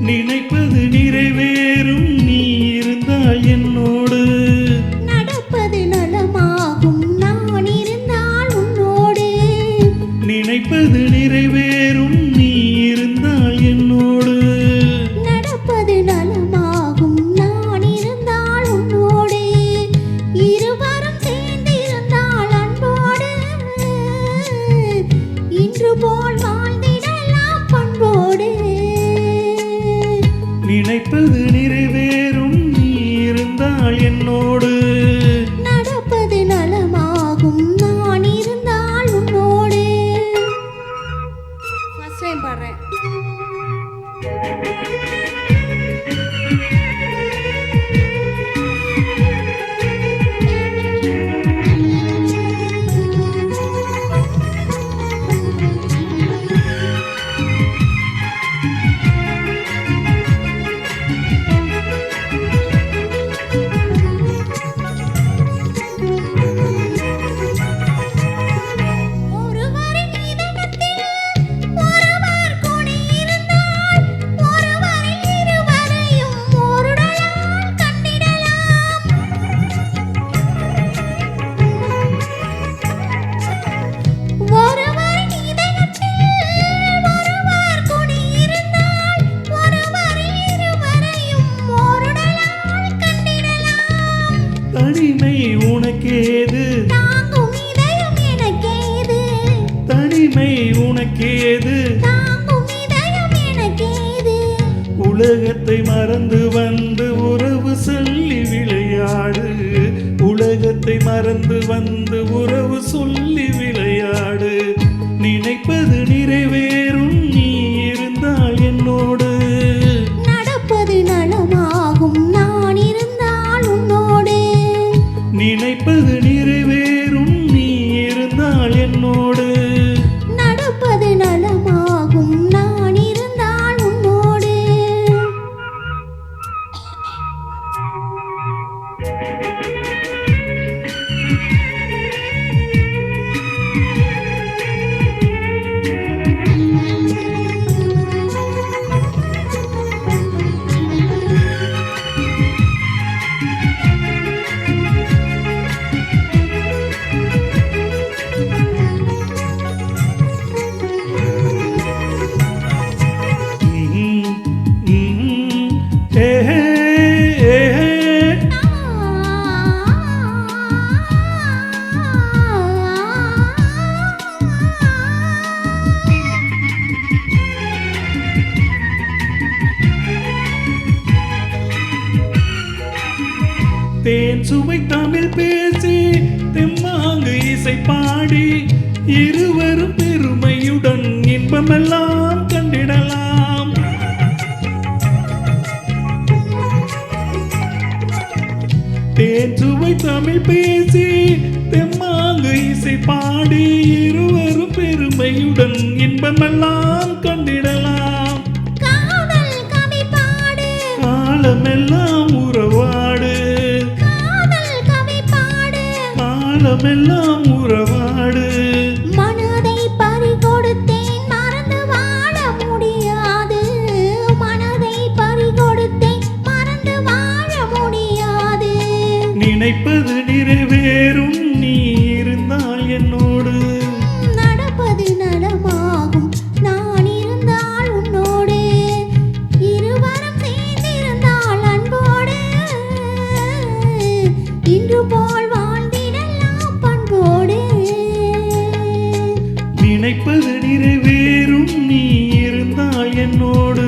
நினைப்பது நிறைவேறும் நீ இருந்தால் என்னோடு, நடப்பது நலமாகும் நான் இருந்தால் உன்னோடு. நினைப்பது நிறைவேறும் நீ இருந்தால் என்னோடு, நடப்பது நலமாகும் நான் இருந்தால் உன்னோடு. இருவரும் சேர்ந்திருந்தால் அன்போடு, இன்று போல் வாழ்ந்திடலாம் பண்போடு. நினைப்பது நிறைவேறும் நீ இருந்தால் என்னோடு, நடப்பது நலமாகும் நான் இருந்தால் உன்னோடு. ஃபர்ஸ்ட் டைம் பாடுறேன். தனிமை உனக்கேது, தாங்கும் இதயம் எனக்கேது. தனிமை உனக்கேது, தாங்கும் இதயம் எனக்கேது. உலகத்தை மறந்து வந்து உறவு சொல்லி விளையாடு, உலகத்தை மறந்து வந்து உறவு சொல்லி விளையாடு. நினைப்பது நிறைவேறும் நீ இருந்தால் என்னோடு, நடப்பது நலமாகும் நான் இருந்தால் உன்னோடு. நினைப்பது நிறைவேறும் நீ இருந்தால் என்னோடு, நடப்பது நலமாகும் நான் இருந்தால் உன்னோடு. தேன் சுவை தமிழ் பேசி தெம்மாங்கு இசை பாடி இருவரும் பெருமையுடன் இன்பமெல்லாம் கண்டிடலாம். தேன் சுவை தமிழ் பேசி தெம்மாங்கு இசை பாடி இருவரும் பெருமையுடன் இன்பமெல்லாம் கண்டிடலாம். காதல் கவி பாடு, காலமெல்லாம் உறவாடு, காதல் கவி பாடு. காலமெல்லாம் உறவாடு. மனதை பறிகொடுத்தேன் மறந்து வாழ முடியாது. மனதை பறிகொடுத்தேன் மறந்து வாழ முடியாது. நினைப்பது நிறைவேறும் நீ இருந்தால் என்னோடு, நடப்பது நலமாகும் நான் இருந்தால் உன்னோடு. இருவரும் சேர்ந்திருந்தால் அன்போடு, இன்று போல் வாழ்ந்திடலாம் பண்போடு. நினைப்பது நிறைவேறும் நீ இருந்தால் என்னோடு.